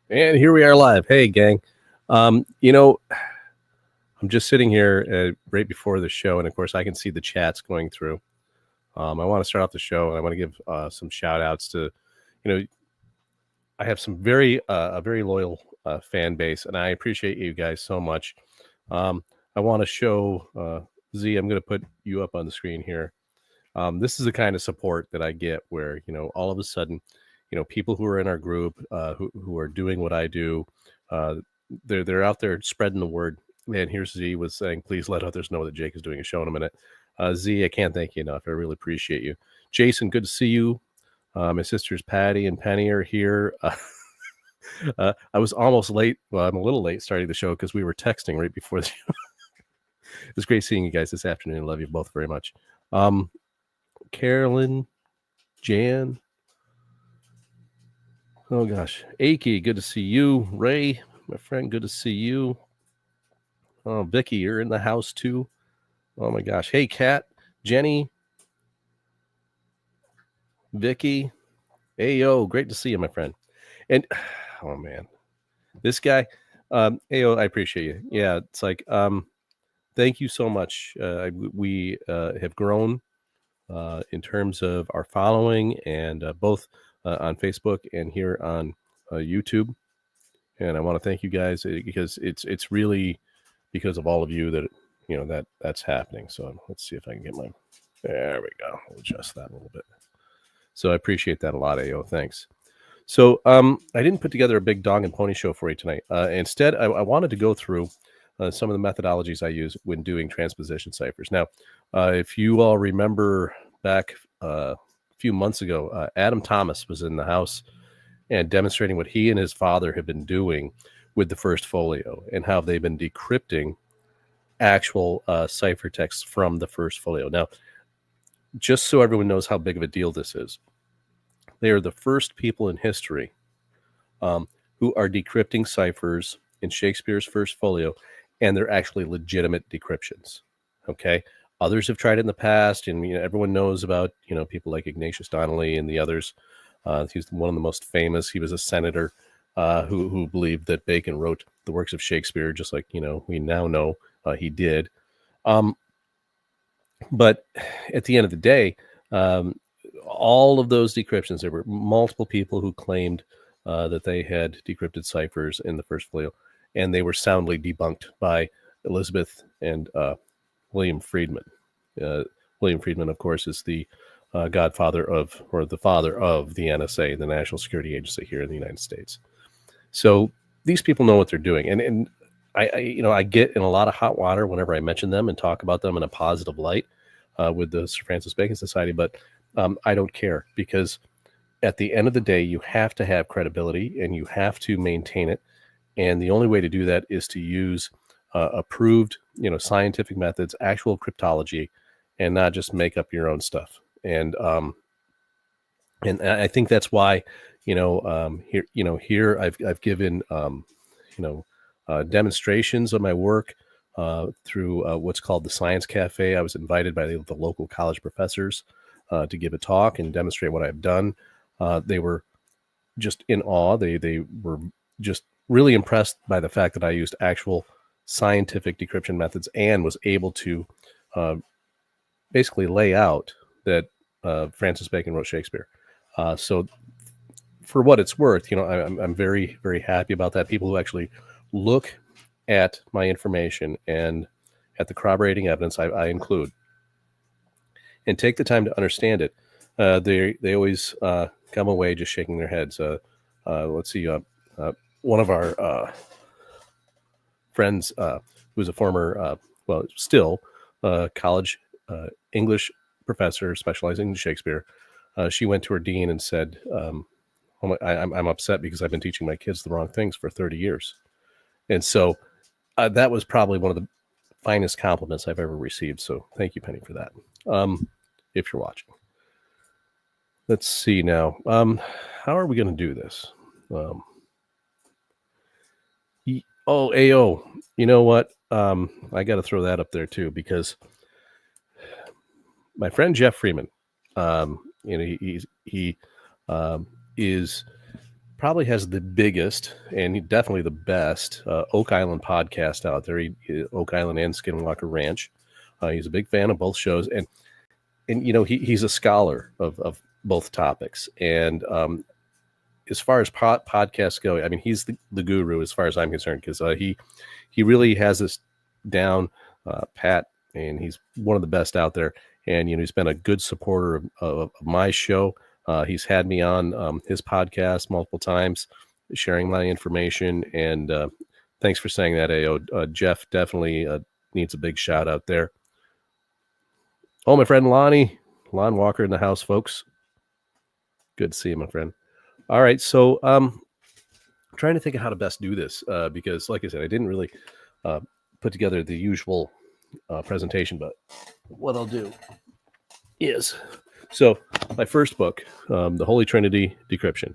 And here we are live. Hey, gang. I'm just sitting here right before the show, and of course, I can see the chats going through. I want to start off the show, and I want to give some shout outs to, I have some a very loyal fan base, and I appreciate you guys so much. I want to show Z. I'm going to put you up on the screen here. This is the kind of support that I get, where all of a sudden, people who are in our group, who are doing what I do, uh, they're out there spreading the word. And here's Z was saying, please let others know that Jake is doing a show in a minute. Z, I can't thank you enough. I really appreciate you. Jason, good to see you. My sisters Patty and Penny are here. I was almost late. Well, I'm a little late starting the show because we were texting right before the show. It was great seeing you guys this afternoon. I love you both very much. Carolyn, Jan. Oh gosh, Aki, good to see you. Ray, my friend, good to see you. Oh, Vicky, you're in the house too. Oh my gosh. Hey, Kat, Jenny, Vicky. Hey, yo, great to see you, my friend. And oh man, this guy, Ayo, I appreciate you. Yeah, it's like, thank you so much. We have grown in terms of our following, and both on Facebook and here on YouTube. And I want to thank you guys because it's really because of all of you that that's happening. So let's see if I can get there we go. I'll adjust that a little bit. So I appreciate that a lot, Ayo. Thanks. So I didn't put together a big dog and pony show for you tonight. Instead, I wanted to go through some of the methodologies I use when doing transposition ciphers. Now, if you all remember back a few months ago, Adam Thomas was in the house and demonstrating what he and his father have been doing with the first folio and how they've been decrypting actual ciphertext from the first folio. Now, just so everyone knows how big of a deal this is, they are the first people in history who are decrypting ciphers in Shakespeare's first folio, and they're actually legitimate decryptions. Okay, others have tried it in the past, and everyone knows about people like Ignatius Donnelly and the others. He's one of the most famous. He was a senator who believed that Bacon wrote the works of Shakespeare, just like we now know he did. But at the end of the day, all of those decryptions, there were multiple people who claimed that they had decrypted ciphers in the first folio, and they were soundly debunked by Elizabeth and William Friedman. William Friedman, of course, is the godfather of, or the father of, the NSA, the National Security Agency here in the United States. So these people know what they're doing, and I get in a lot of hot water whenever I mention them and talk about them in a positive light with the Sir Francis Bacon Society, but I don't care, because at the end of the day, you have to have credibility and you have to maintain it. And the only way to do that is to use approved, scientific methods, actual cryptology, and not just make up your own stuff. And I think that's why, here I've given, demonstrations of my work through what's called the Science Cafe. I was invited by the local college professors to give a talk and demonstrate what I've done. They were just in awe. They were just really impressed by the fact that I used actual scientific decryption methods and was able to basically lay out that Francis Bacon wrote Shakespeare. So for what it's worth, I'm very, very happy about that. People who actually look at my information and at the corroborating evidence I include and take the time to understand it, they always come away just shaking their heads. Let's see, one of our friends, who's a former, still college English professor specializing in Shakespeare, she went to her dean and said, I'm upset because I've been teaching my kids the wrong things for 30 years. And so that was probably one of the finest compliments I've ever received. So thank you, Penny, for that. If you're watching. Let's see now. How are we going to do this? AO, you know what? I got to throw that up there too, because my friend Jeff Freeman, he is probably has the biggest and definitely the best Oak Island podcast out there. Oak Island and Skinwalker Ranch. He's a big fan of both shows, and he's a scholar of both topics. And as far as podcasts go, I mean, he's the guru as far as I'm concerned, because he really has this down pat, and he's one of the best out there. And he's been a good supporter of my show. He's had me on his podcast multiple times, sharing my information. And thanks for saying that, AO. Jeff definitely needs a big shout out there. Oh, my friend Lon Walker in the house, folks. Good to see you, my friend. All right, so I'm trying to think of how to best do this because, like I said, I didn't really put together the usual presentation, but what I'll do is, so my first book, The Holy Trinity Decryption,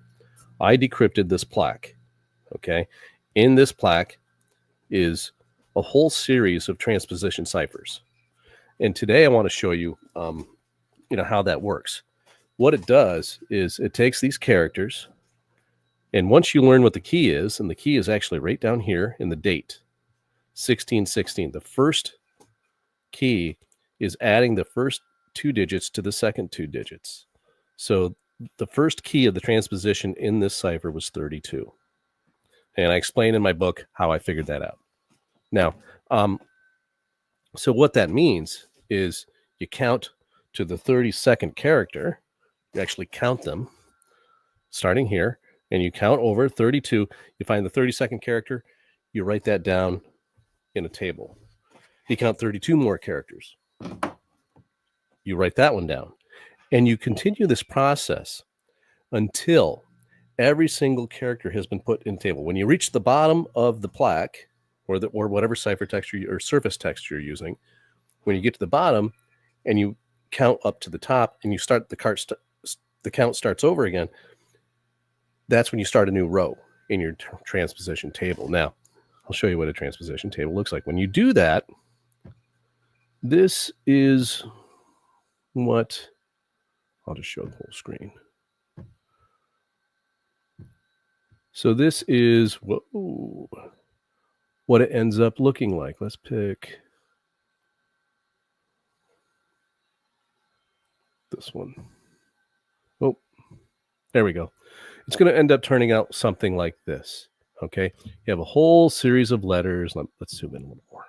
I decrypted this plaque, okay? In this plaque is a whole series of transposition ciphers. And today I want to show you, how that works. What it does is it takes these characters, and once you learn what the key is, and the key is actually right down here in the date, 1616. The first key is adding the first 2 digits to the second 2 digits. So the first key of the transposition in this cipher was 32. And I explain in my book how I figured that out. Now, so what that means is you count to the 32nd character. You actually count them starting here, and you count over 32. You find the 32nd character. You write that down in a table. You count 32 more characters. You write that one down. And you continue this process until every single character has been put in the table. When you reach the bottom of the plaque, or whatever ciphertext or surface text you're using, when you get to the bottom and you count up to the top and you start the count starts over again, that's when you start a new row in your transposition table. Now, I'll show you what a transposition table looks like. When you do that, this is what, I'll just show the whole screen. So this is what it ends up looking like. Let's pick this one. Oh, there we go. It's going to end up turning out something like this. Okay. You have a whole series of letters. Let's zoom in a little more.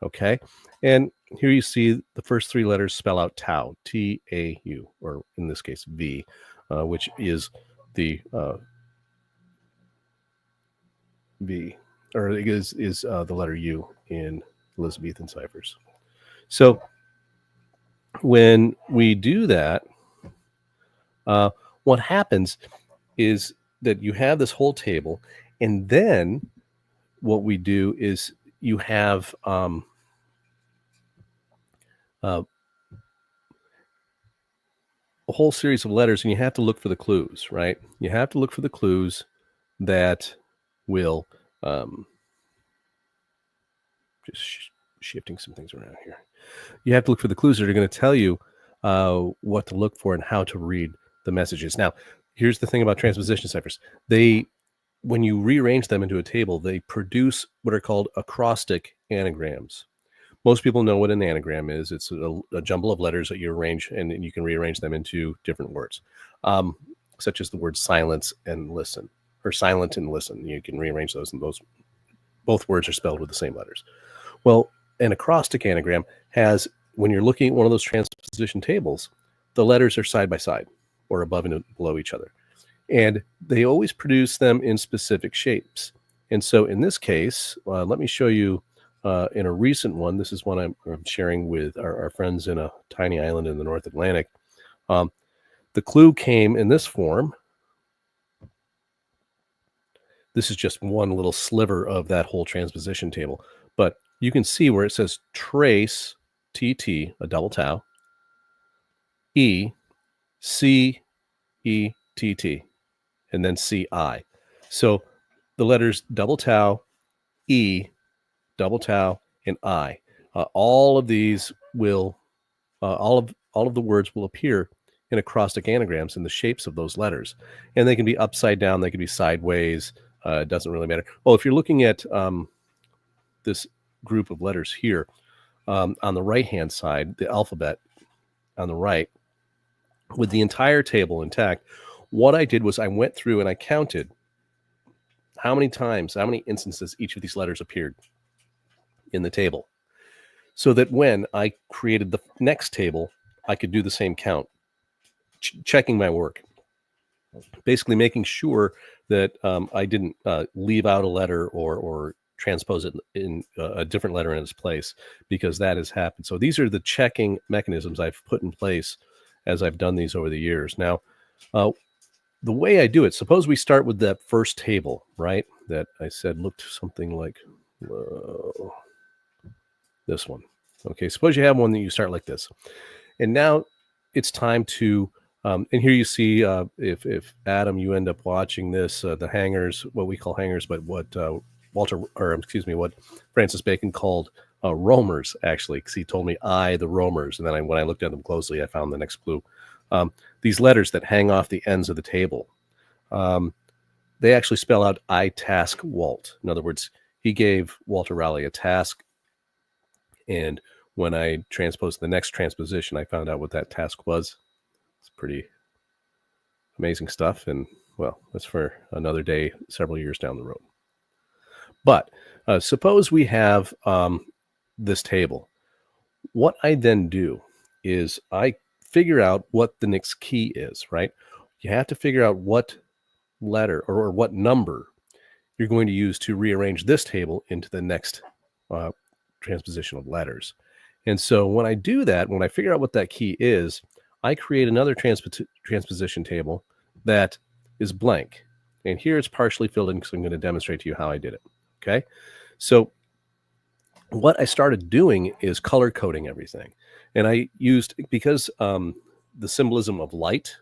Okay. And here you see the first 3 letters spell out tau, T-A-U, or in this case, V, which is the V, or is the letter U in Elizabethan ciphers. So when we do that, what happens is that you have this whole table, and then what we do is you have a whole series of letters, and you have to look for the clues, right? You have to look for the clues that will just shifting some things around here. You have to look for the clues that are going to tell you what to look for and how to read the messages. Now, here's the thing about transposition ciphers. When you rearrange them into a table, they produce what are called acrostic anagrams. Most people know what an anagram is. It's a jumble of letters that you arrange, and you can rearrange them into different words, such as the words silence and listen, or silent and listen. You can rearrange those, and both words are spelled with the same letters. Well, an acrostic anagram has, when you're looking at one of those transposition tables, the letters are side by side or above and below each other. And they always produce them in specific shapes. And so in this case, let me show you in a recent one. This is one I'm sharing with our friends in a tiny island in the North Atlantic. The clue came in this form. This is just one little sliver of that whole transposition table. But you can see where it says trace, TT, a double tau, E, C, E, T, T, and then C-I. So the letters double tau, E, double tau, and I. All of these will, all of the words will appear in acrostic anagrams in the shapes of those letters. And they can be upside down, they can be sideways. It doesn't really matter. Well, if you're looking at this group of letters here, on the right-hand side, the alphabet on the right, with the entire table intact, what I did was I went through and I counted how many times, how many instances each of these letters appeared in the table, so that when I created the next table, I could do the same count, checking my work, basically making sure that I didn't leave out a letter or transpose it in a different letter in its place, because that has happened. So these are the checking mechanisms I've put in place as I've done these over the years. Now, the way I do it, suppose we start with that first table, right? That I said looked something like this one. Okay, suppose you have one that you start like this. And now it's time to, and here you see, if Adam, you end up watching this, the hangers, what we call hangers, but what what Francis Bacon called roamers, actually, because he told me the roamers. And then when I looked at them closely, I found the next clue. These letters that hang off the ends of the table, they actually spell out I task Walt. In other words, he gave Walter Raleigh a task, and when I transposed the next transposition, I found out what that task was. It's pretty amazing stuff, and well, that's for another day, several years down the road. But suppose we have this table. What I then do is I figure out what the next key is, right? You have to figure out what letter or what number you're going to use to rearrange this table into the next transposition of letters. And so when I do that, when I figure out what that key is, I create another transposition table that is blank. And here it's partially filled in, because I'm going to demonstrate to you how I did it. Okay. So what I started doing is color coding everything. And I used, because the symbolism of light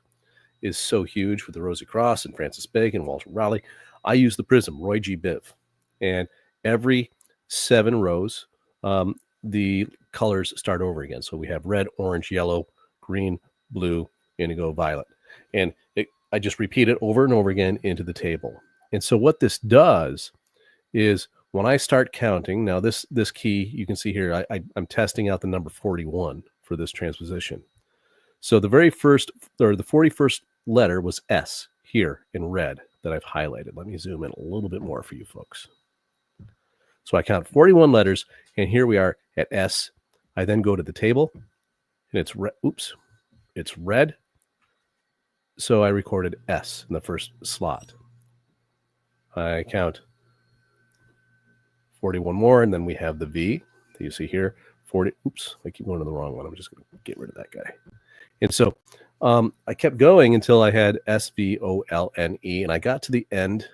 is so huge with the Rosy Cross and Francis Bacon, Walter Raleigh, I use the prism, Roy G. Biv. And every 7 rows, the colors start over again. So we have red, orange, yellow, green, blue, indigo, violet. And I just repeat it over and over again into the table. And so what this does is, when I start counting, now this key, you can see here, I'm testing out the number 41 for this transposition. So the very first, or the 41st letter was S here in red that I've highlighted. Let me zoom in a little bit more for you folks. So I count 41 letters, and here we are at S. I then go to the table, and it's red. Oops, it's red. So I recorded S in the first slot. I count 41 more, and then we have the V that you see here. 40. Oops, I keep going to the wrong one. I'm just going to get rid of that guy. And so I kept going until I had SVOLNE, and I got to the end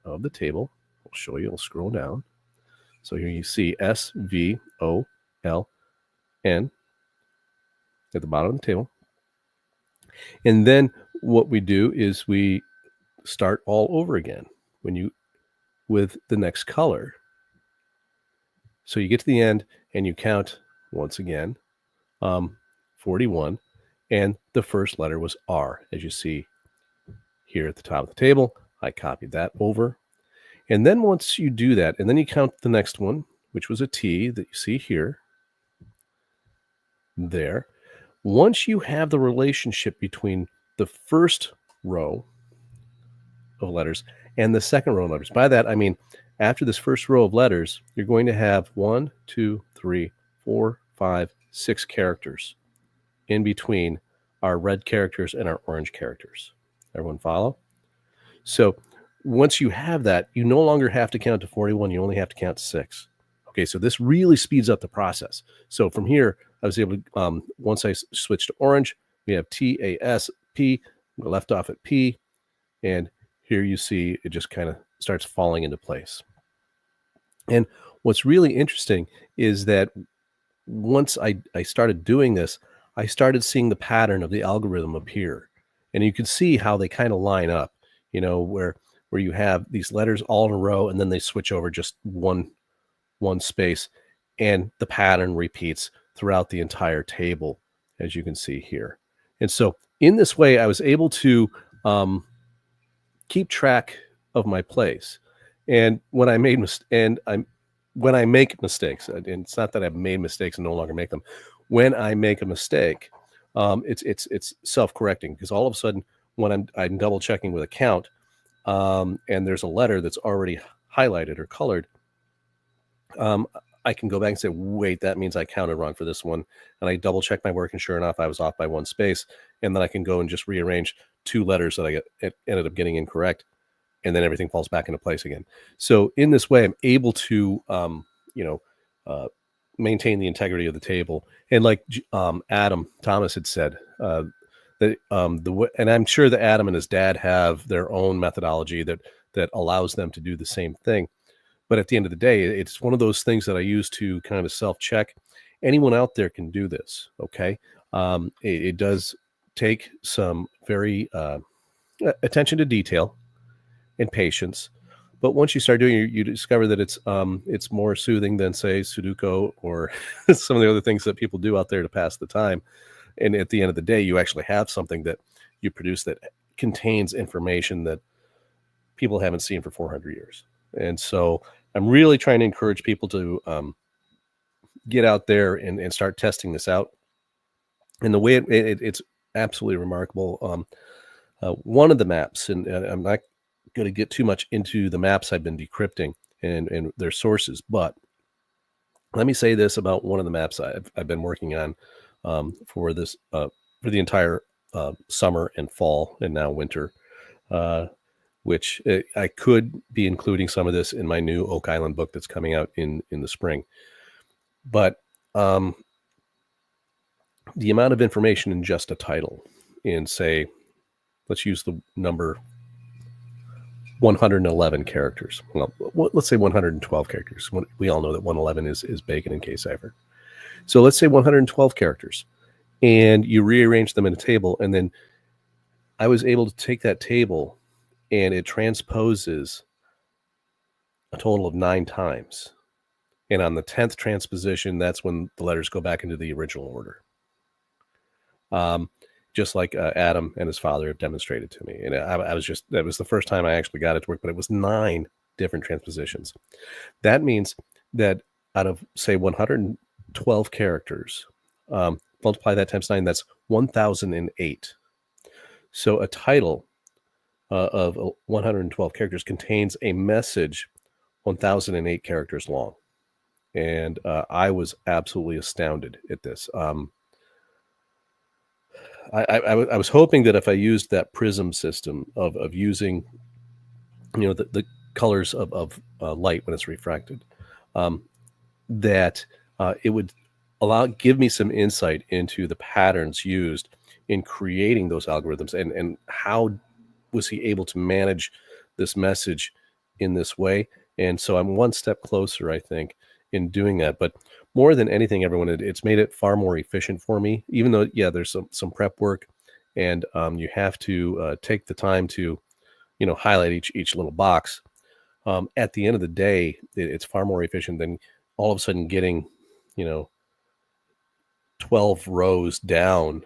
of the table. I'll show you. I'll scroll down. So here you see SVOLN at the bottom of the table. And then what we do is we start all over again with the next color. So you get to the end and you count once again 41, and the first letter was R, as you see here at the top of the table. I copied that over. And then once you do that, and then you count the next one, which was a T that you see here, there. Once you have the relationship between the first row of letters and the second row of letters, by that I mean after this first row of letters, you're going to have 1, 2, 3, 4, 5, 6 characters in between our red characters and our orange characters. Everyone follow? So once you have that, you no longer have to count to 41. You only have to count to 6. Okay, so this really speeds up the process. So from here, I was able to, once I switched to orange, we have TASP, we left off at P, and here you see it just kind of starts falling into place. And what's really interesting is that once I started doing this, I started seeing the pattern of the algorithm appear. And you can see how they kind of line up, you know, where you have these letters all in a row, and then they switch over just one space, and the pattern repeats throughout the entire table, as you can see here. And so in this way, I was able to keep track of my place. And when I made when I make mistakes, and it's not that I've made mistakes and no longer make them. When I make a mistake, it's self-correcting, because all of a sudden, when I'm double checking with a count, and there's a letter that's already highlighted or colored, I can go back and say, wait, that means I counted wrong for this one. And I double check my work, and sure enough, I was off by one space. And then I can go and just rearrange two letters that ended up getting incorrect. And then everything falls back into place again. So in this way, I'm able to, maintain the integrity of the table. And like Adam Thomas had said, that and I'm sure that Adam and his dad have their own methodology that allows them to do the same thing. But at the end of the day, it's one of those things that I use to kind of self-check. Anyone out there can do this, okay? It does take some very attention to detail and patience. But once you start doing it, you discover that it's more soothing than, say, Sudoku or some of the other things that people do out there to pass the time. And at the end of the day, you actually have something that you produce that contains information that people haven't seen for 400 years. And so I'm really trying to encourage people to get out there and start testing this out. And the way it's absolutely remarkable. One of the maps, and I'm not going to get too much into the maps I've been decrypting and their sources, but let me say this about one of the maps I've been working on for this for the entire summer and fall and now winter, which I could be including some of this in my new Oak Island book that's coming out in the spring. But the amount of information in just a title, in, say, let's use the number 111 characters. Well, let's say 112 characters. We all know that 111 is bacon in K-cipher. So let's say 112 characters, and you rearrange them in a table, and then I was able to take that table and it transposes a total of 9 times. And on the 10th transposition, that's when the letters go back into the original order. Just like Adam and his father have demonstrated to me. And that was the first time I actually got it to work, but it was 9 different transpositions. That means that out of, say, 112 characters, multiply that times 9, that's 1,008. So a title of 112 characters contains a message 1,008 characters long. And I was absolutely astounded at this. I was hoping that if I used that prism system of using, the colors of light when it's refracted, that it would give me some insight into the patterns used in creating those algorithms, and how was he able to manage this message in this way. And so I'm one step closer, I think, in doing that. But more than anything, everyone, it's made it far more efficient for me, even though, yeah, there's some prep work, and you have to take the time to, highlight each little box. At the end of the day, it's far more efficient than all of a sudden getting, 12 rows down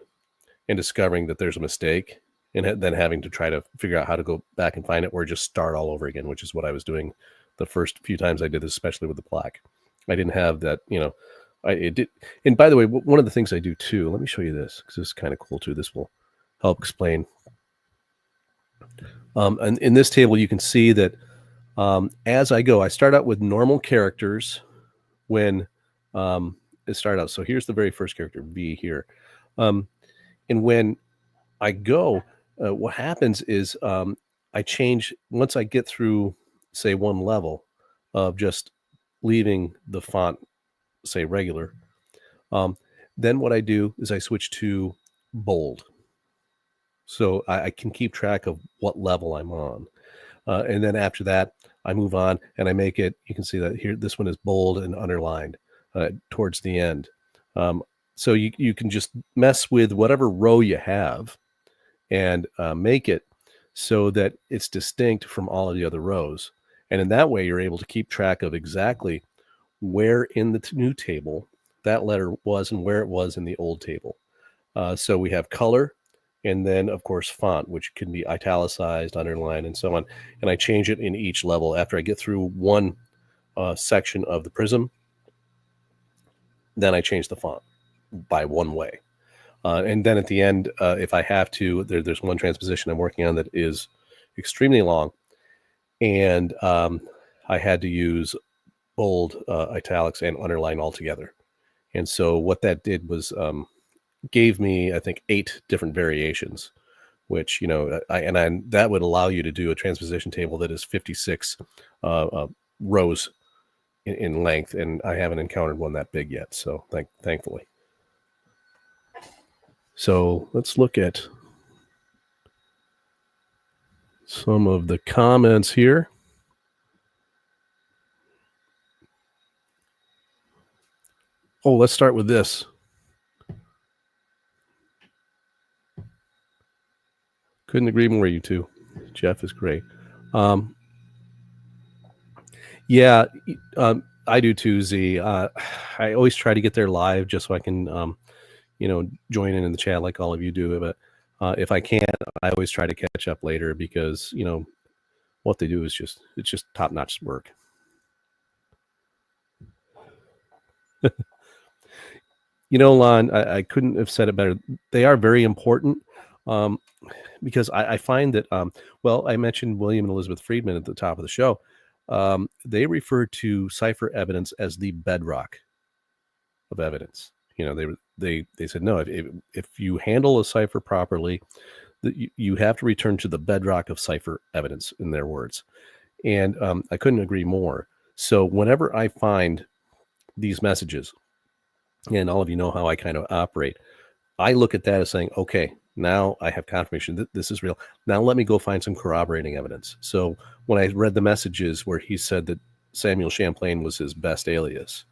and discovering that there's a mistake, and then having to try to figure out how to go back and find it, or just start all over again, which is what I was doing the first few times I did this, especially with the plaque. I didn't have that, it did. And by the way, one of the things I do too, let me show you this, because this is kind of cool too. This will help explain. And in this table, you can see that as I go, I start out with normal characters when it started out. So here's the very first character, V here. And when I go, what happens is I change, once I get through, say, one level of just leaving the font, say, regular, then what I do is I switch to bold. So I can keep track of what level I'm on. And then after that, I move on and I make it, you can see that here, this one is bold and underlined towards the end. So you can just mess with whatever row you have and make it so that it's distinct from all of the other rows. And in that way, you're able to keep track of exactly where in the new table that letter was and where it was in the old table. So we have color, and then of course font, which can be italicized, underlined, and so on. And I change it in each level. After I get through one section of the prism, then I change the font by one way. And then at the end, if I have to, there's one transposition I'm working on that is extremely long, and I had to use bold, italics, and underline all together. And so what that did was gave me, I think, 8 different variations, which, that would allow you to do a transposition table that is 56 rows in length, and I haven't encountered one that big yet. So thankfully. So let's look at some of the comments here. Oh, let's start with this. Couldn't agree more, you two. Jeff is great. Yeah, I do too, Z. I always try to get there live just so I can, join in the chat like all of you do. But if I can't, I always try to catch up later because, what they do is it's just top-notch work. Lon, I couldn't have said it better. They are very important because I find that, I mentioned William and Elizabeth Friedman at the top of the show. They refer to cipher evidence as the bedrock of evidence. They said, no, if you handle a cipher properly, you have to return to the bedrock of cipher evidence, in their words. And I couldn't agree more. So whenever I find these messages, and all of you know how I kind of operate, I look at that as saying, okay, now I have confirmation that this is real. Now let me go find some corroborating evidence. So when I read the messages where he said that Samuel Champlain was his best alias,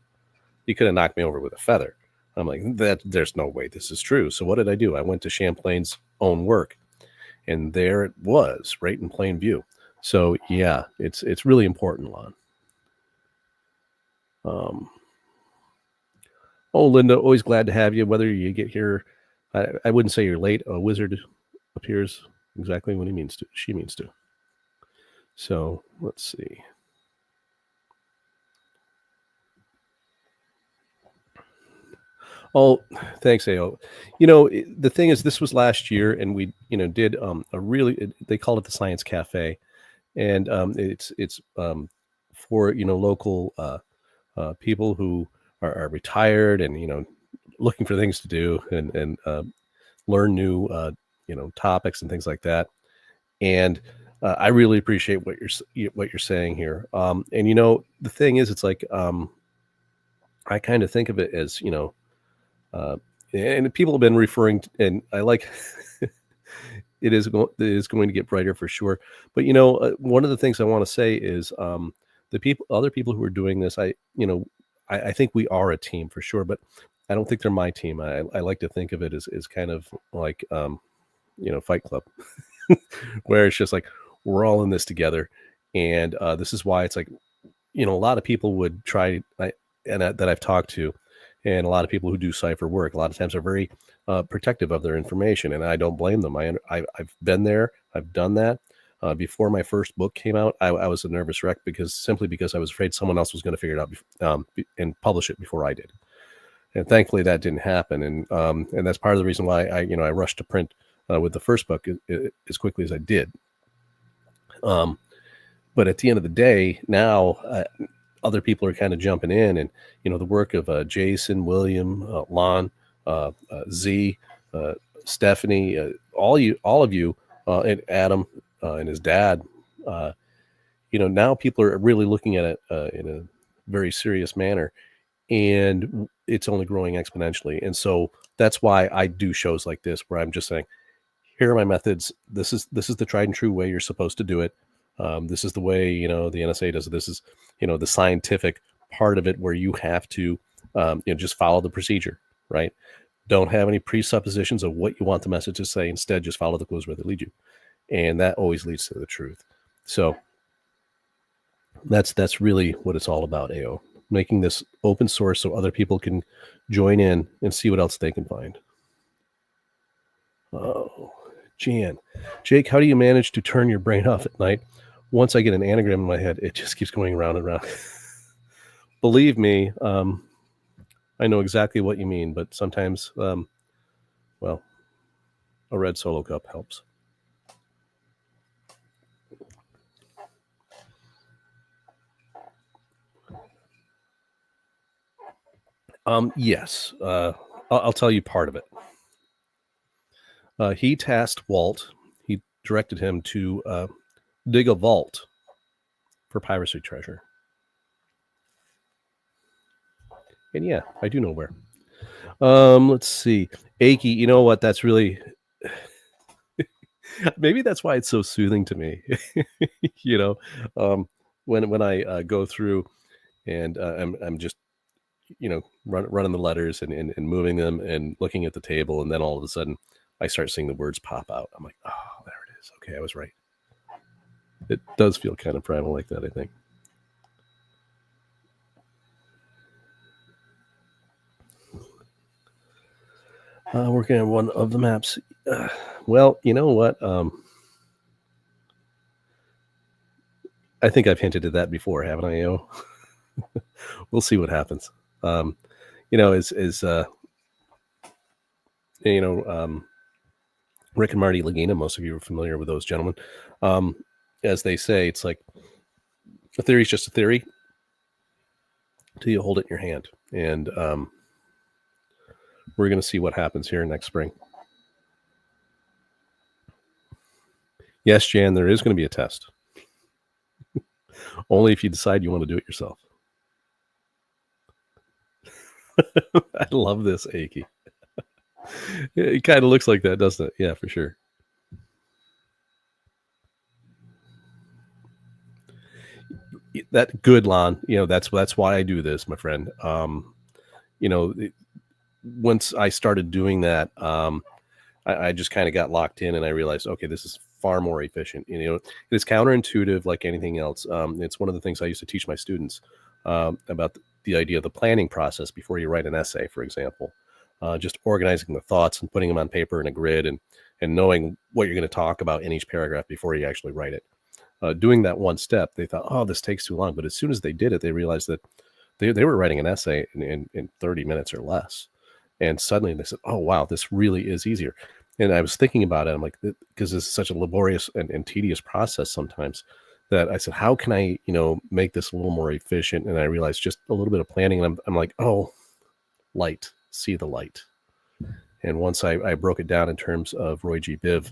he could have knocked me over with a feather. I'm like, there's no way this is true. So what did I do? I went to Champlain's own work, and there it was, right in plain view. So yeah, it's really important, Lon. Oh, Linda, always glad to have you. Whether you get here, I wouldn't say you're late. A wizard appears exactly when she means to. So let's see. Oh, thanks, AO. The thing is, this was last year, and we, did they call it the Science Cafe, and it's for local people who are retired and looking for things to do and learn new topics and things like that. And I really appreciate what you're saying here. And the thing is, it's like I kind of think of it as and people have been referring to, and I like it is going to get brighter for sure. But one of the things I want to say is other people who are doing this, I think we are a team for sure, but I don't think they're my team. I like to think of it as kind of like, Fight Club, where it's just like, we're all in this together. And this is why it's like, a lot of people would try, that I've talked to, and a lot of people who do cipher work, a lot of times are very protective of their information. And I don't blame them. I've been there. I've done that. Before my first book came out, I was a nervous wreck because I was afraid someone else was going to figure it out and publish it before I did. And thankfully that didn't happen. And that's part of the reason why I rushed to print with the first book as quickly as I did. But at the end of the day, now other people are kind of jumping in, and the work of Jason, William, Lon, Z, Stephanie, all of you, and Adam and his dad. Now people are really looking at it in a very serious manner, and it's only growing exponentially. And so that's why I do shows like this, where I'm just saying, here are my methods. This is the tried and true way you're supposed to do it. This is the way, the NSA does it. This is, the scientific part of it, where you have to, just follow the procedure, right? Don't have any presuppositions of what you want the message to say. Instead, just follow the clues where they lead you. And that always leads to the truth. So that's really what it's all about, AO. Making this open source so other people can join in and see what else they can find. Oh, Jan, Jake, how do you manage to turn your brain off at night? Once I get an anagram in my head, it just keeps going around and around. Believe me, I know exactly what you mean, but sometimes, well, a red Solo cup helps. Yes, I'll tell you part of it. He tasked Walt, he directed him to dig a vault for piracy treasure. And yeah, I do know where. Let's see. Achy, you know what? That's really maybe that's why it's so soothing to me. You know, when I go through and I'm just running the letters and moving them and looking at the table, and then all of a sudden I start seeing the words pop out. I'm like, oh, there it is. Okay, I was right. It does feel kind of primal like that, I think. Working on one of the maps. Well, you know what? I think I've hinted at that before, haven't I? We'll see what happens. Rick and Marty Lagina, most of you are familiar with those gentlemen. As they say, it's like a theory is just a theory until you hold it in your hand. And we're going to see what happens here next spring. Yes, Jan, there is going to be a test. Only if you decide you want to do it yourself. I love this, Achy. It kind of looks like that, doesn't it? Yeah, for sure. That good, Lon. That's why I do this, my friend. Once I started doing that, I just kind of got locked in, and I realized, okay, this is far more efficient. It's counterintuitive like anything else. It's one of the things I used to teach my students about the idea of the planning process before you write an essay, for example. Just organizing the thoughts and putting them on paper in a grid, and knowing what you're going to talk about in each paragraph before you actually write it. Doing that one step, they thought, oh, this takes too long. But as soon as they did it, they realized that they were writing an essay in 30 minutes or less. And suddenly they said, oh, wow, this really is easier. And I was thinking about it. I'm like, because this is such a laborious and tedious process sometimes, that I said, how can I, make this a little more efficient? And I realized just a little bit of planning. And I'm like, oh, light, see the light. And once I broke it down in terms of Roy G. Biv,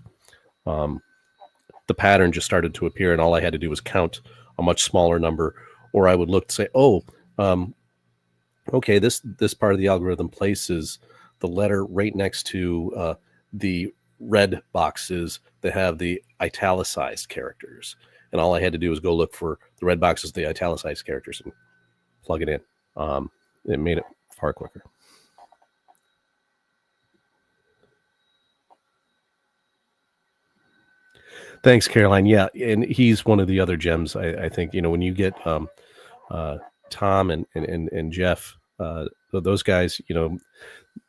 the pattern just started to appear, and all I had to do was count a much smaller number, or I would look to say, okay, this part of the algorithm places the letter right next to the red boxes that have the italicized characters. And all I had to do was go look for the red boxes, the italicized characters, and plug it in. It made it far quicker. Thanks, Caroline. Yeah, and he's one of the other gems. I think when you get Tom and Jeff, those guys,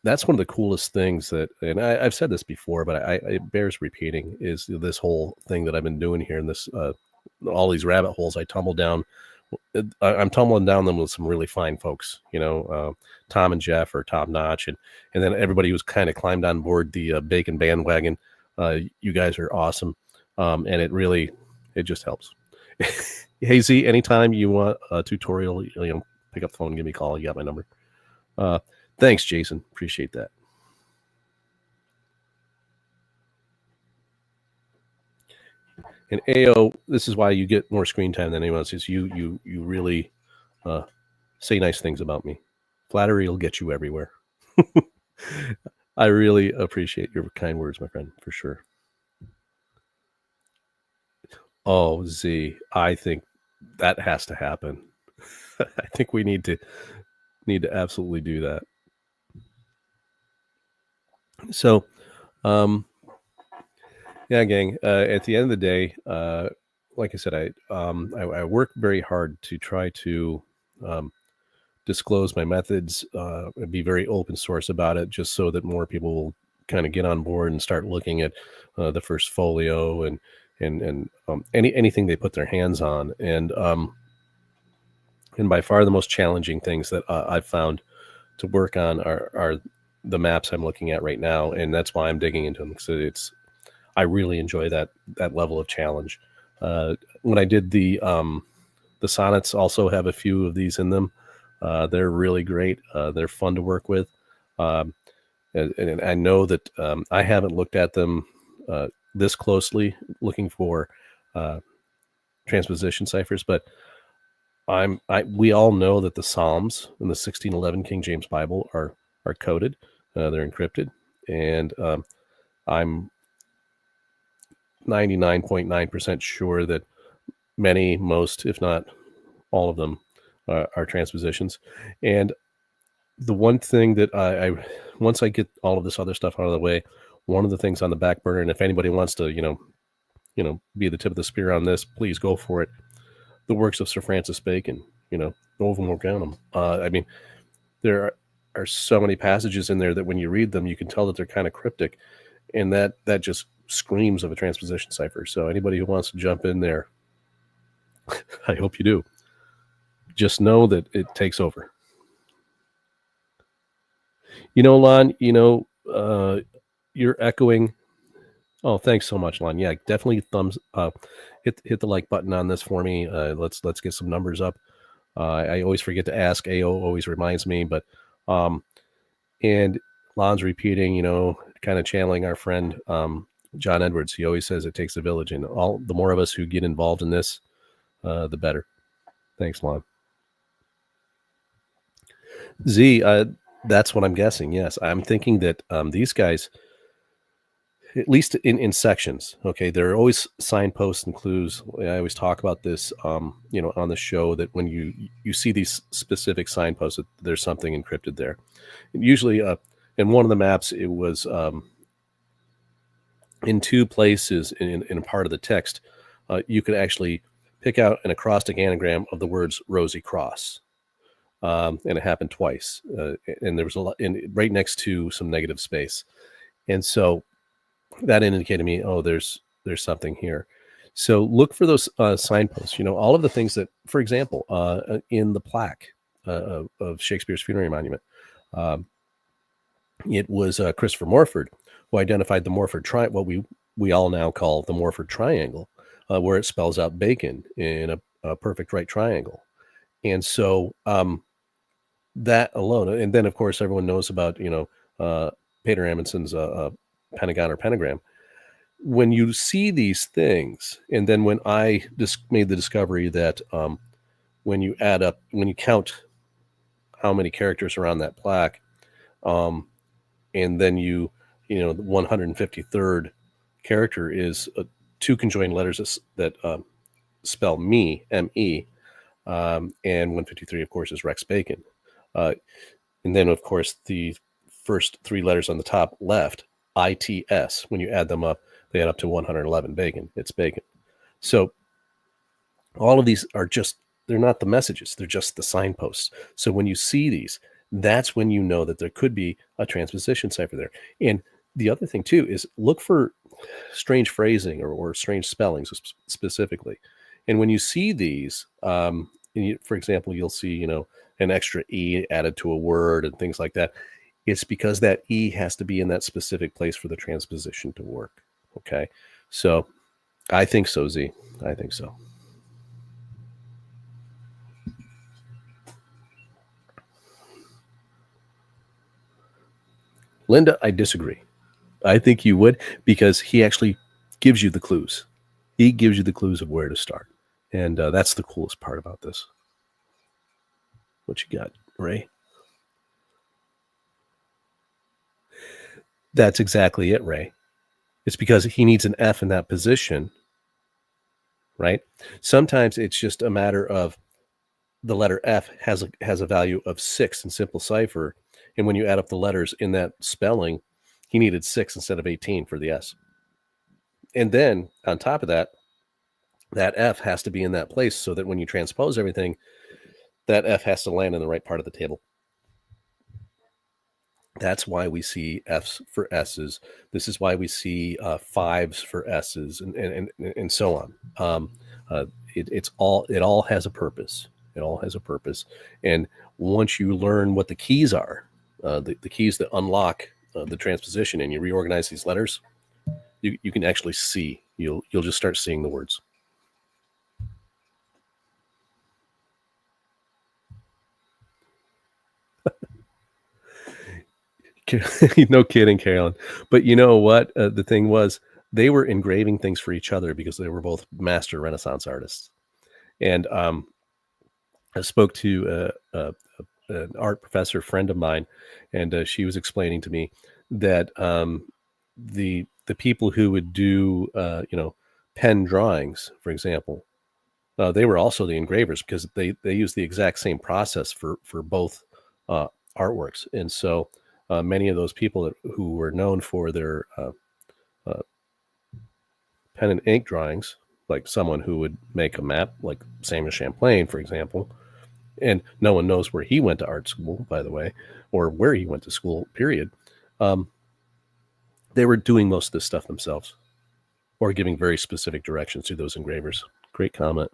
that's one of the coolest things that, and I've said this before, but it bears repeating, is this whole thing that I've been doing here, and this all these rabbit holes I tumble down. I'm tumbling down them with some really fine folks. Tom and Jeff are top notch, and then everybody who's kind of climbed on board the bacon bandwagon. You guys are awesome. And it just helps. Hey Z, anytime you want a tutorial, pick up the phone and give me a call. You got my number. Thanks, Jason. Appreciate that. And AO, this is why you get more screen time than anyone else. Is you really say nice things about me. Flattery will get you everywhere. I really appreciate your kind words, my friend, for sure. Oh, Z, I think that has to happen. I think we need to absolutely do that. So, yeah, gang. At the end of the day, like I said, I work very hard to try to disclose my methods and be very open source about it, just so that more people will kind of get on board and start looking at the first folio and anything they put their hands on. And by far the most challenging things that I've found to work on are the maps I'm looking at right now, and that's why I'm digging into them, because I really enjoy that level of challenge. When I did the sonnets, also have a few of these in them. They're really great. They're fun to work with. And I know that I haven't looked at them this closely, looking for transposition ciphers, but we all know that the Psalms in the 1611 King James Bible are coded. They're encrypted, and I'm 99.9% sure that most, if not all of them, are transpositions. And the one thing that I once I get all of this other stuff out of the way, one of the things on the back burner, and if anybody wants to, be the tip of the spear on this, please go for it. The works of Sir Francis Bacon, Novum Organum. I mean, there are so many passages in there that when you read them, you can tell that they're kind of cryptic, and that just screams of a transposition cipher. So anybody who wants to jump in there, I hope you do. Just know that it takes over. Lon, you're echoing. Oh, thanks so much, Lon. Yeah, definitely thumbs hit the like button on this for me. Let's get some numbers up. I always forget to ask. AO always reminds me, but and Lon's repeating, kind of channeling our friend John Edwards. He always says it takes a village, and the more of us who get involved in this, the better. Thanks, Lon. Z, that's what I'm guessing. Yes, I'm thinking that these guys, at least in sections, okay, there are always signposts and clues. I always talk about this, on the show, that when you see these specific signposts, that there's something encrypted there. And usually, in one of the maps, it was in two places in a part of the text. You could actually pick out an acrostic anagram of the words "Rosy Cross." And it happened twice, and there was a lot right next to some negative space, and so that indicated to me, there's something here. So look for those signposts. All of the things that, for example, in the plaque of Shakespeare's funerary monument, it was Christopher Morford who identified the Morford what we all now call the Morford triangle, where it spells out bacon in a perfect right triangle, and so. That alone, and then of course everyone knows about Peter Amundsen's pentagon or pentagram. When you see these things, and then when I made the discovery that when you count how many characters are on that plaque, and then the 153rd character is two conjoined letters that spell me, M-E, and 153, of course, is Rex Bacon. And then, of course, the first three letters on the top left, ITS, when you add them up, they add up to 111 bacon. It's bacon. So all of these are they're not the messages. They're just the signposts. So when you see these, that's when you know that there could be a transposition cipher there. And the other thing, too, is look for strange phrasing or strange spellings specifically. And when you see these, for example, you'll see, an extra E added to a word and things like that. It's because that E has to be in that specific place for the transposition to work. Okay. So I think so, Z. I think so. Linda, I disagree. I think you would, because he actually gives you the clues. He gives you the clues of where to start. And that's the coolest part about this. What you got, Ray? That's exactly it, Ray. It's because he needs an F in that position, right? Sometimes it's just a matter of the letter F has a value of 6 in simple cipher, and when you add up the letters in that spelling, he needed 6 instead of 18 for the S. And then on top of that, that F has to be in that place so that when you transpose everything, that F has to land in the right part of the table. That's why we see F's for S's. This is why we see fives for S's, and so on. Uh, it all has a purpose. It all has a purpose. And once you learn what the keys are, the keys that unlock the transposition, and you reorganize these letters, you can actually see. You'll just start seeing the words. No kidding, Carolyn. But you know what? The thing was, they were engraving things for each other because they were both master Renaissance artists. And I spoke to an art professor friend of mine, and she was explaining to me that the people who would do pen drawings, for example, they were also the engravers because they used the exact same process for both artworks. And so many of those people who were known for their pen and ink drawings, like someone who would make a map, like Samuel Champlain, for example, and no one knows where he went to art school, by the way, or where he went to school, period. They were doing most of this stuff themselves or giving very specific directions to those engravers. Great comment.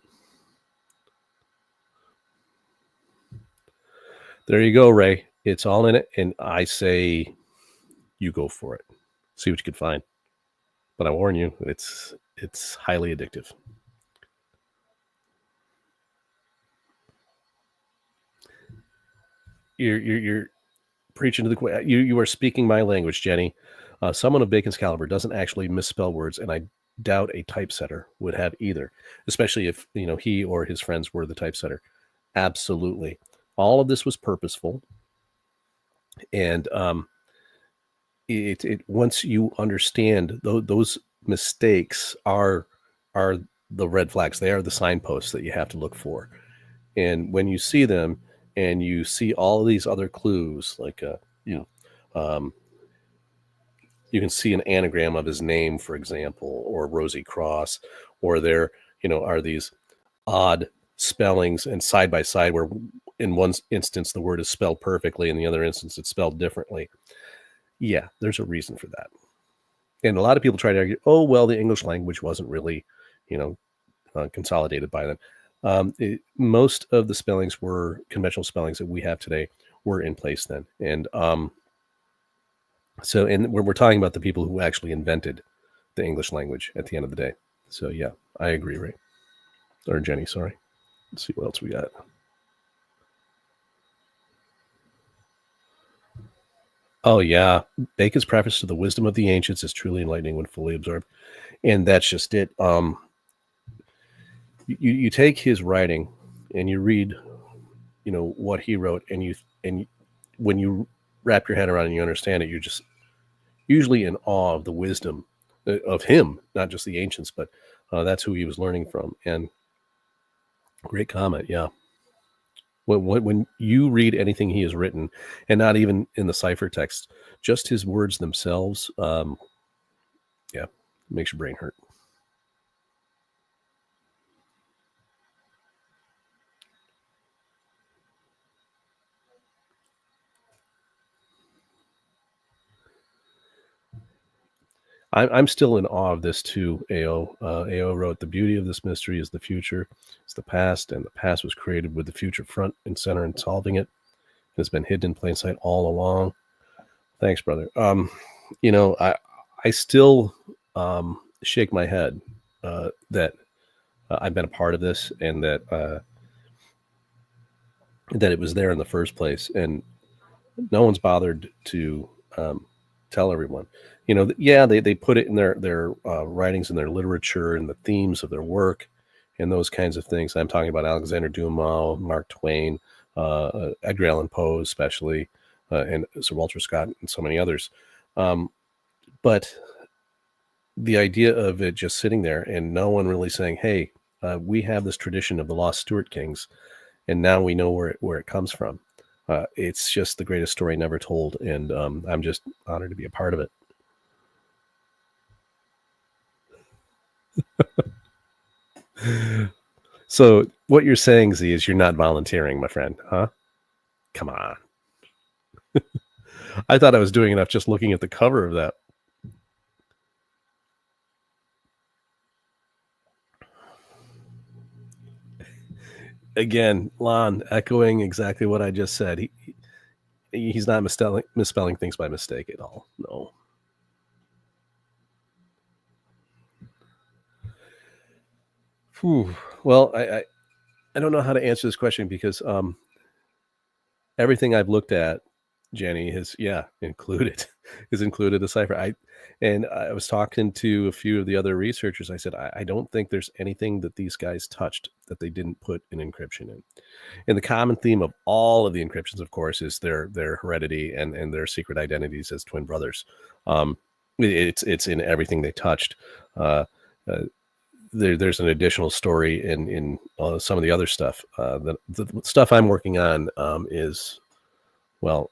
There you go, Ray. It's all in it. And I say you go for it. See what you can find. But I warn you, it's highly addictive. You're preaching to the choir. You are speaking my language, Jenny. Someone of Bacon's caliber doesn't actually misspell words, and I doubt a typesetter would have either, especially if he or his friends were the typesetter. Absolutely, all of this was purposeful, and it once you understand those mistakes are the red flags. They are the signposts that you have to look for, and when you see them and you see all of these other clues, like you can see an anagram of his name, for example, or Rosie Cross, or there are these odd spellings and side by side where in one instance the word is spelled perfectly, in the other instance it's spelled differently. Yeah, there's a reason for that. And a lot of people try to argue, oh, well, the English language wasn't really, consolidated by them. Most of the spellings were conventional spellings that we have today were in place then. And so, and we're talking about the people who actually invented the English language at the end of the day. So, yeah, I agree, Ray. Or Jenny, sorry. Let's see what else we got. Oh, yeah. Bacon's preface to the wisdom of the ancients is truly enlightening when fully absorbed. And that's just it. You take his writing and you read, what he wrote, and when you wrap your head around it and you understand it, you're just usually in awe of the wisdom of him, not just the ancients, but that's who he was learning from. And great comment. Yeah. When you read anything he has written, and not even in the cipher text, just his words themselves, yeah, makes your brain hurt. I'm still in awe of this too, AO. AO wrote, the beauty of this mystery is the future, it's the past, and the past was created with the future front and center in solving it. It's been hidden in plain sight all along. Thanks, brother. I still shake my head that I've been a part of this, and that it was there in the first place, and no one's bothered to tell everyone. They put it in their writings and their literature and the themes of their work and those kinds of things. I'm talking about Alexander Dumas, Mark Twain, Edgar Allan Poe, especially, and Sir Walter Scott, and so many others. But the idea of it just sitting there and no one really saying, hey, we have this tradition of the lost Stuart kings, and now we know where it comes from. It's just the greatest story never told, and I'm just honored to be a part of it. So what you're saying, Z, is you're not volunteering, my friend, huh? Come on. I thought I was doing enough just looking at the cover of that. Again, Lon, echoing exactly what I just said. He's not misspelling things by mistake at all. No. Whew. Well, I don't know how to answer this question because everything I've looked at, Jenny, is included a cipher. I was talking to a few of the other researchers. I said I don't think there's anything that these guys touched that they didn't put an encryption in. And the common theme of all of the encryptions, of course, is their heredity and their secret identities as twin brothers. It's in everything they touched. There's an additional story in some of the other stuff. The stuff I'm working on is, well,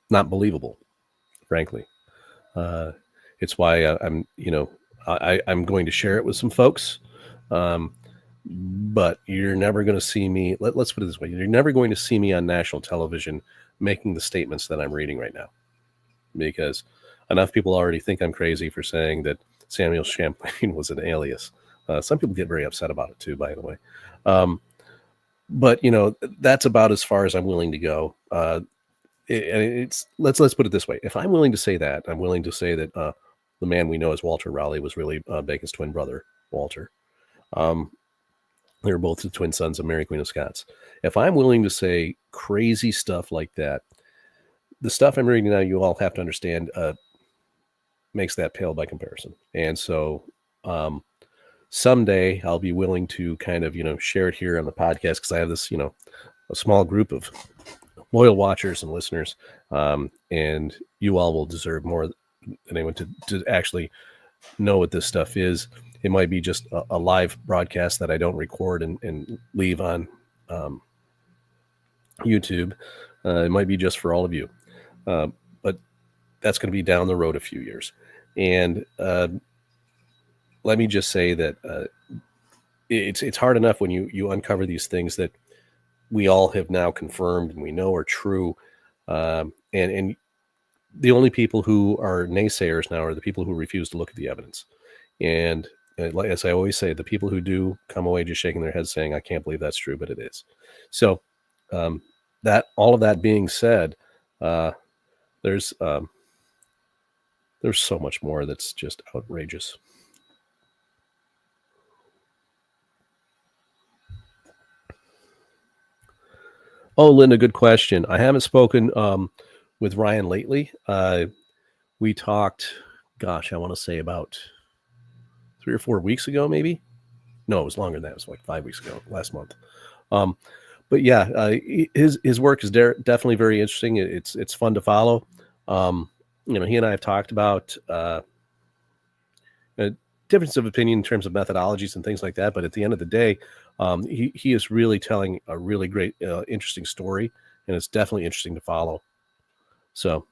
not believable, frankly. It's why I'm going to share it with some folks. But you're never going to see me. Let's put it this way: you're never going to see me on national television making the statements that I'm reading right now, because enough people already think I'm crazy for saying that Samuel Champlain was an alias. Some people get very upset about it too, by the way. But that's about as far as I'm willing to go. Let's put it this way: if I'm willing to say that, I'm willing to say that the man we know as Walter Raleigh was really Bacon's twin brother, Walter. They were both the twin sons of Mary Queen of Scots. If I'm willing to say crazy stuff like that, the stuff I'm reading now, you all have to understand, makes that pale by comparison. And so someday I'll be willing to kind of, share it here on the podcast, because I have this, a small group of loyal watchers and listeners, and you all will deserve more than anyone to actually know what this stuff is. It might be just a live broadcast that I don't record and leave on YouTube. It might be just for all of you. But that's going to be down the road a few years. And let me just say that it's hard enough when you uncover these things that we all have now confirmed and we know are true. And the only people who are naysayers now are the people who refuse to look at the evidence. And as I always say, the people who do come away just shaking their heads saying, I can't believe that's true, but it is. So that all of that being said, there's so much more that's just outrageous. Oh, Linda, good question. I haven't spoken with Ryan lately. We talked, gosh, I want to say about 3 or 4 weeks ago, maybe. No, it was longer than that. It was like 5 weeks ago, last month. But yeah, his work is definitely very interesting. It's fun to follow. He and I have talked about difference of opinion in terms of methodologies and things like that. But at the end of the day, he is really telling a really great, interesting story, and it's definitely interesting to follow. So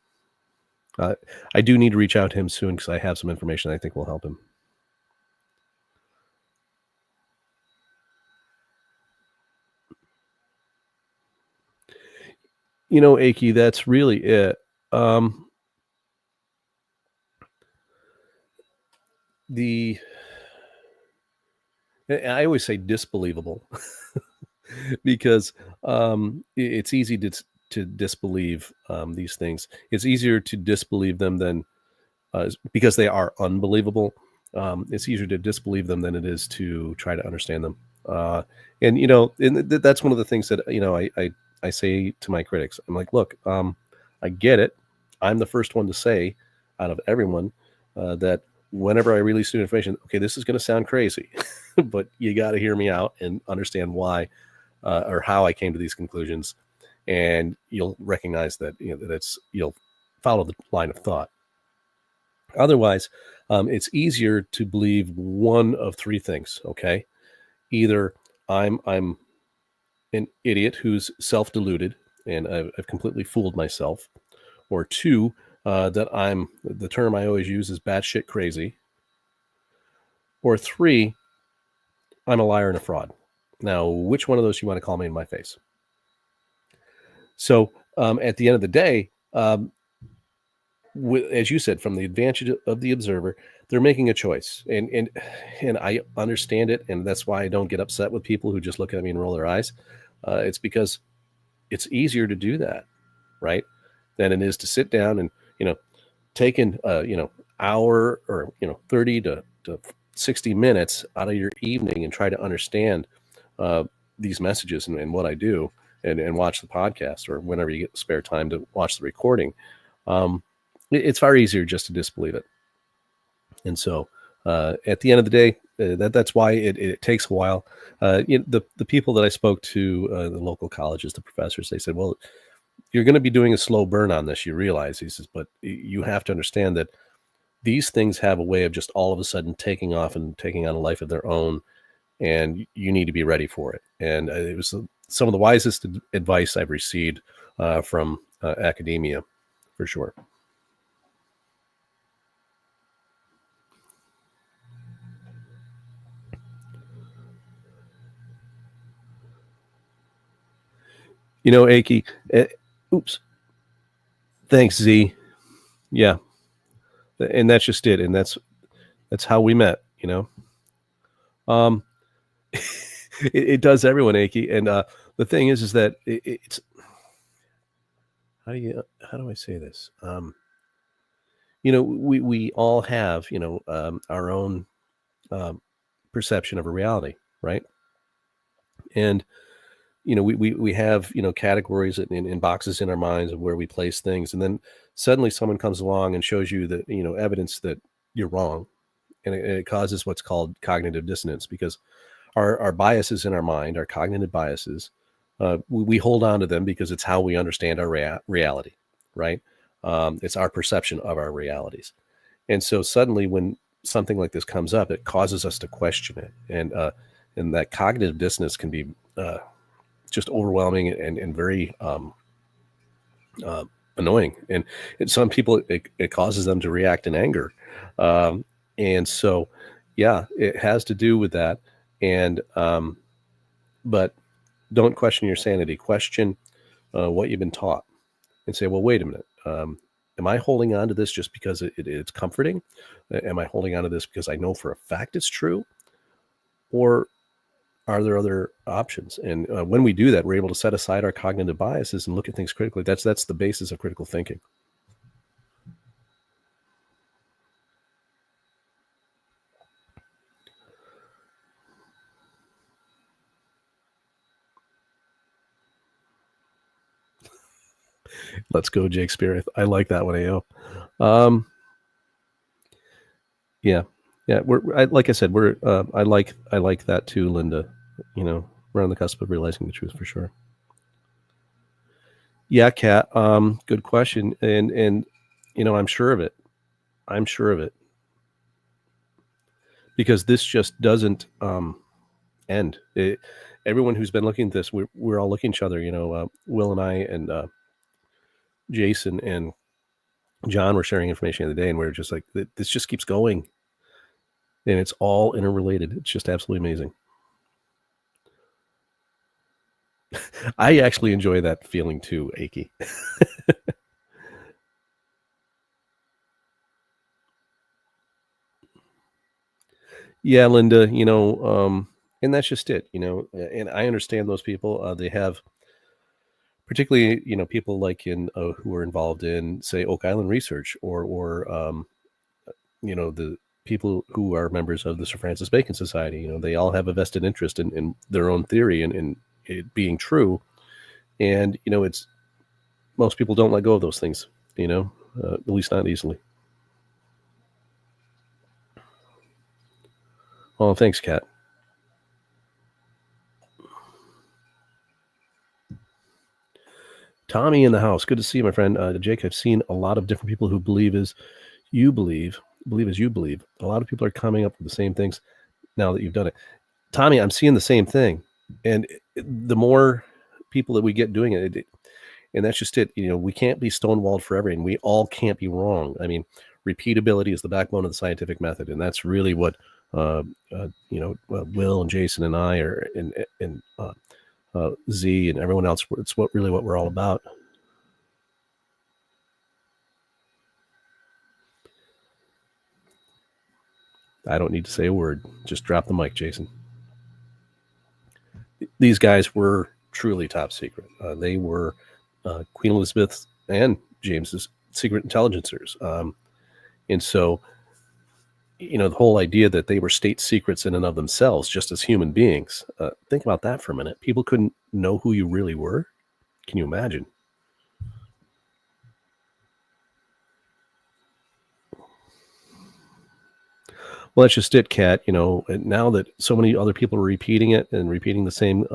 I do need to reach out to him soon, because I have some information I think will help him. Aki, that's really it. I always say disbelievable because it's easy to disbelieve these things. It's easier to disbelieve them than because they are unbelievable. It's easier to disbelieve them than it is to try to understand them. And that's one of the things that I say to my critics. I'm like, look, I get it. I'm the first one to say, out of everyone, that whenever I release new information, okay, this is going to sound crazy, but you got to hear me out and understand why or how I came to these conclusions, and you'll recognize that you'll follow the line of thought. Otherwise, it's easier to believe one of three things. Okay, either I'm an idiot who's self-deluded and I've completely fooled myself, or two, that I'm, the term I always use is batshit crazy, or three, I'm a liar and a fraud. Now, which one of those you want to call me in my face? So at the end of the day, as you said, from the advantage of the observer, they're making a choice, and I understand it, and that's why I don't get upset with people who just look at me and roll their eyes. It's because it's easier to do that, right, than it is to sit down and take in hour or 30 to 60 minutes out of your evening and try to understand these messages and what I do, and watch the podcast or whenever you get spare time to watch the recording. It's far easier just to disbelieve it. And so at the end of the day, that's why it takes a while. The people that I spoke to, the local colleges, the professors, they said, well, you're going to be doing a slow burn on this. You realize, he says, but you have to understand that these things have a way of just all of a sudden taking off and taking on a life of their own, and you need to be ready for it. And it was some of the wisest advice I've received from academia, for sure. Aki, oops. Thanks, Z. Yeah. And that's just it. And that's how we met, it does everyone, Aki. And the thing is that it's, how do I say this? We all have, our own perception of a reality, right? And we have categories in boxes in our minds of where we place things, and then suddenly someone comes along and shows you that evidence that you're wrong, and it causes what's called cognitive dissonance, because our biases in our mind, our cognitive biases, we hold on to them because it's how we understand our reality, right? It's our perception of our realities, and so suddenly when something like this comes up, it causes us to question it, and that cognitive dissonance can be just overwhelming and very annoying. And some people, it causes them to react in anger. And so, yeah, it has to do with that. And, but don't question your sanity. Question what you've been taught, and say, well, wait a minute. Am I holding on to this just because it's comforting? Am I holding on to this because I know for a fact it's true? Or are there other options? And when we do that, we're able to set aside our cognitive biases and look at things critically. That's the basis of critical thinking. Let's go, Jake Spirit. I like that one, AO. Yeah. Like I said, I like that too, Linda. We're on the cusp of realizing the truth, for sure. Yeah, Kat. Good question, and I'm sure of it. Because this just doesn't end. Everyone who's been looking at this, we're all looking at each other. Will and I and Jason and John were sharing information the other day, and we were just like, this just keeps going, and it's all interrelated. It's just absolutely amazing. I actually enjoy that feeling too, Aki. Yeah, Linda, and that's just it, and I understand those people. They have, particularly, people like who are involved in, say, Oak Island research, or the people who are members of the Sir Francis Bacon Society. They all have a vested interest in their own theory and it being true. And, it's, most people don't let go of those things, at least not easily. Oh, thanks, Kat. Tommy in the house. Good to see you, my friend. Jake, I've seen a lot of different people who believe as you believe as you believe. A lot of people are coming up with the same things now that you've done it. Tommy, I'm seeing the same thing. And the more people that we get doing it, and that's just it. We can't be stonewalled forever, and we all can't be wrong. I mean, repeatability is the backbone of the scientific method, and that's really what Will and Jason and I are, and Z and everyone else. It's what we're all about. I don't need to say a word. Just drop the mic, Jason. These guys were truly top secret. They were Queen Elizabeth and James's secret intelligencers. And so, the whole idea that they were state secrets in and of themselves, just as human beings, think about that for a minute. People couldn't know who you really were. Can you imagine? Well, that's just it, Kat. And now that so many other people are repeating it and repeating the same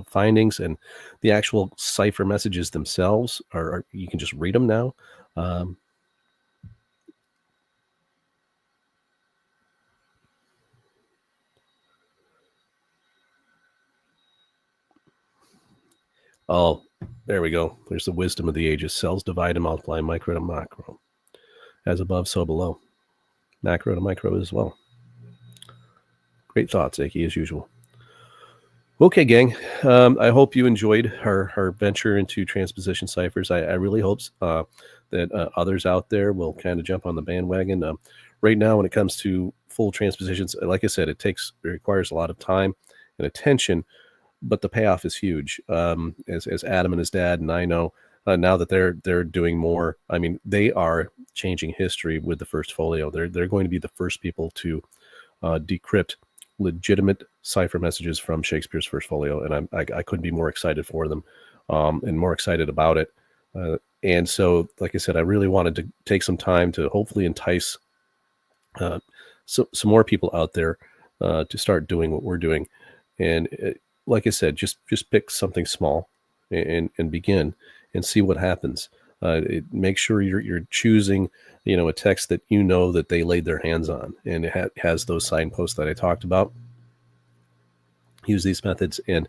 findings, and the actual cipher messages themselves you can just read them now. Oh, there we go. There's the wisdom of the ages. Cells divide and multiply, micro to macro. As above, so below. Macro to micro as well. Great thoughts, Aki, as usual. Okay, gang. I hope you enjoyed our venture into transposition ciphers. I really hope that others out there will kind of jump on the bandwagon. Right now, when it comes to full transpositions, like I said, it requires a lot of time and attention, but the payoff is huge. As Adam and his dad and I know now that they're doing more. I mean, they are changing history with the first folio. They're going to be the first people to decrypt legitimate cipher messages from Shakespeare's first folio, and I couldn't be more excited for them, and more excited about it. And so, like I said, I really wanted to take some time to hopefully entice some more people out there to start doing what we're doing. And like I said, just pick something small and begin and see what happens. Make sure you're choosing, a text that that they laid their hands on, and it has those signposts that I talked about. Use these methods, and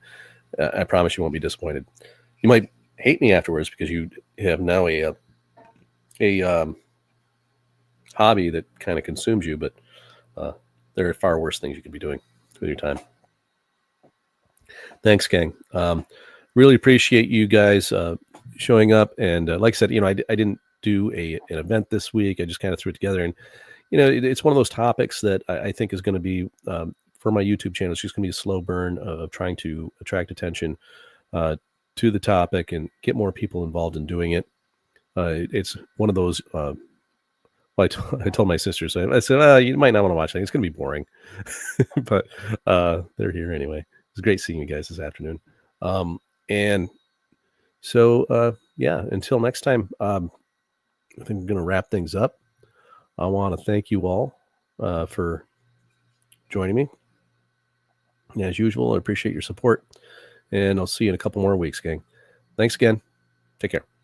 I promise you won't be disappointed. You might hate me afterwards because you have now a hobby that kind of consumes you, but there are far worse things you could be doing with your time. Thanks, gang. Really appreciate you guys showing up. And like I said, I didn't do an event this week. I just kind of threw it together. And, it's one of those topics that I think is going to be, for my YouTube channel, it's just going to be a slow burn of trying to attract attention to the topic and get more people involved in doing it. It's one of those, I told my sisters, I said, you might not want to watch it. It's going to be boring, but they're here anyway. It's great seeing you guys this afternoon. And so, yeah, until next time, I think I'm going to wrap things up. I want to thank you all for joining me. And as usual, I appreciate your support, and I'll see you in a couple more weeks, gang. Thanks again. Take care.